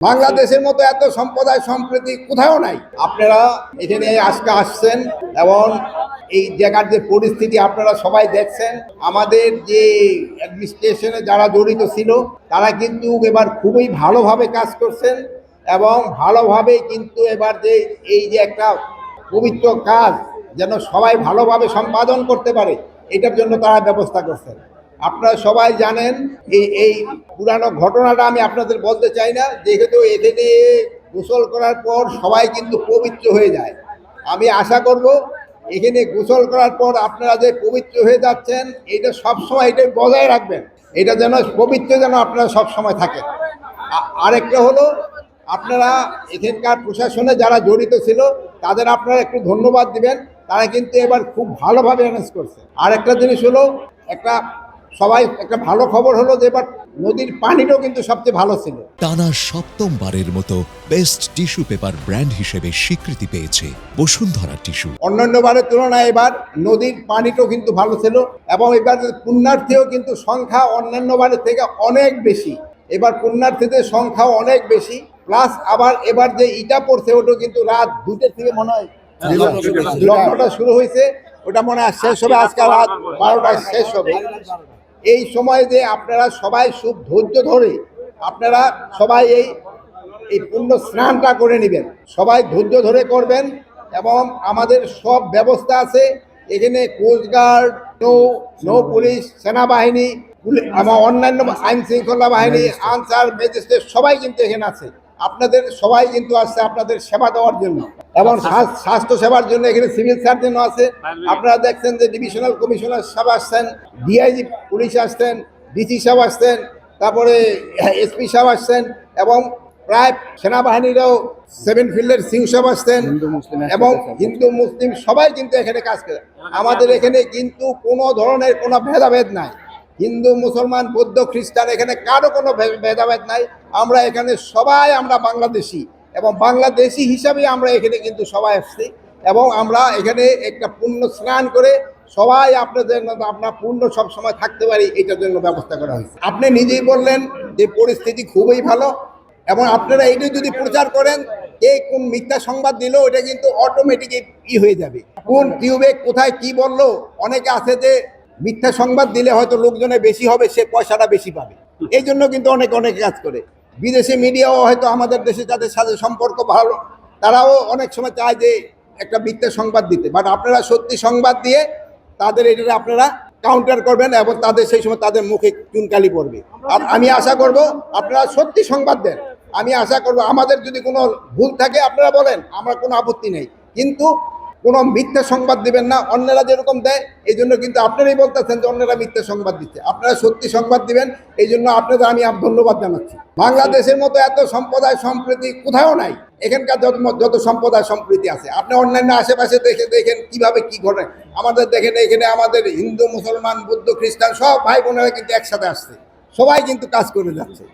বাংলাদেশের মতো এত সম্প্রদায় সম্প্রীতি কোথাও নাই। আপনারা এখানে আজকে আসছেন এবং এই জায়গার যে পরিস্থিতি আপনারা সবাই দেখছেন। আমাদের যে অ্যাডমিনিস্ট্রেশনে যারা জড়িত ছিল তারা কিন্তু এবার খুবই ভালোভাবে কাজ করছেন এবং ভালোভাবে কিন্তু এবার যে এই যে একটা পবিত্র কাজ যেন সবাই ভালোভাবে সম্পাদন করতে পারে এটার জন্য তারা ব্যবস্থা করছেন। আপনারা সবাই জানেন এই পুরানো ঘটনাটা আমি আপনাদের বলতে চাই না, যেহেতু এখানে গোসল করার পর সবাই কিন্তু পবিত্র হয়ে যায়। আমি আশা করব এখানে গোসল করার পর আপনারা যে পবিত্র হয়ে যাচ্ছেন এটা সবসময় এটা বজায় রাখবেন, এটা যেন পবিত্র যেন আপনারা সবসময় থাকেন। আরেকটা হলো আপনারা এখানকার প্রশাসনে যারা জড়িত ছিল তাদের আপনারা একটু ধন্যবাদ দিবেন, তারা কিন্তু এবার খুব ভালোভাবে অ্যারেঞ্জ করছে। আর একটা জিনিস হলো একটা ভালো খবর হলো যে এবার নদীর পানিটাও কিন্তু সবচেয়ে ভালো ছিল। টানা সপ্তমবারের মতো বেস্ট টিস্যু পেপার ব্র্যান্ড হিসেবে স্বীকৃতি পেয়েছে বসুন্ধরা টিস্যু। অন্যান্য বারের তুলনায় এবার নদীর পানিটাও কিন্তু ভালো ছিল এবং এবার পুণ্যার্থীও কিন্তু সংখ্যা অন্যান্য বারের থেকে অনেক বেশি। এবার পুণ্যার্থীদের সংখ্যাও অনেক বেশি, প্লাস আবার এবার যে ইটা পড়ছে ওটা কিন্তু রাত 2টার থেকে মনে হয় লগ্নটা শুরু হয়েছে, ওটা মনে হয় শেষ হবে আজকে রাত 12টায় শেষ হবে। এই সময় যে আপনারা সবাই খুব ধৈর্য ধরে আপনারা সবাই এই পুণ্য স্নানটা করে নেবেন, সবাই ধৈর্য ধরে করবেন এবং আমাদের সব ব্যবস্থা আছে এখানে। কোস্টগার্ড, নৌ পুলিশ, সেনাবাহিনী, আমার অন্যান্য আইন শৃঙ্খলা বাহিনী, আনসার, ম্যাজিস্ট্রেট সবাই কিন্তু এখানে আছে। আপনাদের সবাই কিন্তু আসছে আপনাদের সেবা দেওয়ার জন্য এবং স্বাস্থ্য সেবার জন্য এখানে সিভিল সার্জনও আছে। আপনারা দেখছেন যে ডিভিশনাল কমিশনার সাহেব আসছেন, ডিআইজি পুলিশ আসছেন, ডিসি সাহেব আসছেন, তারপরে এসপি সাহেব আসছেন এবং প্রায় সেনাবাহিনীরাও 7 ফিল্ডের সিউ সাহেব আসছেন এবং হিন্দু মুসলিম সবাই কিন্তু এখানে কাজ করে। আমাদের এখানে কিন্তু কোনো ধরনের কোনো ভেদাভেদ নাই, হিন্দু মুসলমান বৌদ্ধ খ্রিস্টান এখানে কারো কোনো ভেদাভেদ নাই। আমরা এখানে সবাই আমরা বাংলাদেশি এবং বাংলাদেশি হিসাবে আমরা এখানে কিন্তু সবাই আসছি এবং আমরা এখানে একটা পুণ্য স্নান করে সবাই আপনার পূর্ণ সবসময় থাকতে পারি এটার জন্য ব্যবস্থা করা হয়েছে। আপনি নিজেই বললেন যে পরিস্থিতি খুবই ভালো এবং আপনারা এইটাই যদি প্রচার করেন কে কোন মিথ্যা সংবাদ দিল ওটা কিন্তু অটোমেটিক হয়ে যাবে। কোন টিউবে কোথায় কি বললো, অনেকে আছে যে মিথ্যা সংবাদ দিলে হয়তো লোকজনের বেশি হবে, সে পয়সাটা বেশি পাবে, এই জন্য কিন্তু অনেক কাজ করে। বিদেশি মিডিয়াও হয়তো আমাদের দেশে যাদের সাথে সম্পর্ক ভালো তারাও অনেক সময় চায় যে একটা মিথ্যা সংবাদ দিতে, বাট আপনারা সত্যি সংবাদ দিয়ে তাদের এটা আপনারা কাউন্টার করবেন এবং তাদের সেই সময় তাদের মুখে চুনকালি পড়বে। আর আমি আশা করব আপনারা সত্যি সংবাদ দেন। আমি আশা করব আমাদের যদি কোনো ভুল থাকে আপনারা বলেন, আমার কোনো আপত্তি নেই, কিন্তু কোনো মিথ্যা সংবাদ দিবেন না। অন্যরা যেরকম দেয় এই জন্য কিন্তু আপনারাই বলতেছেন যে অন্যরা মিথ্যা সংবাদ দিচ্ছে, আপনারা সত্যি সংবাদ দিবেন, এই জন্য আপনাদের আমি ধন্যবাদ জানাচ্ছি। বাংলাদেশের মতো এত সম্প্রদায় সম্প্রীতি কোথাও নাই। এখানকার যত সম্প্রদায় সম্প্রীতি আছে আপনি অন্যান্য আশেপাশে দেখেন কিভাবে কি ঘটে। আমাদের দেখেন এখানে আমাদের হিন্দু মুসলমান বৌদ্ধ খ্রিস্টান সব ভাই বোনেরা কিন্তু একসাথে আসছে, সবাই কিন্তু কাজ করে যাচ্ছে।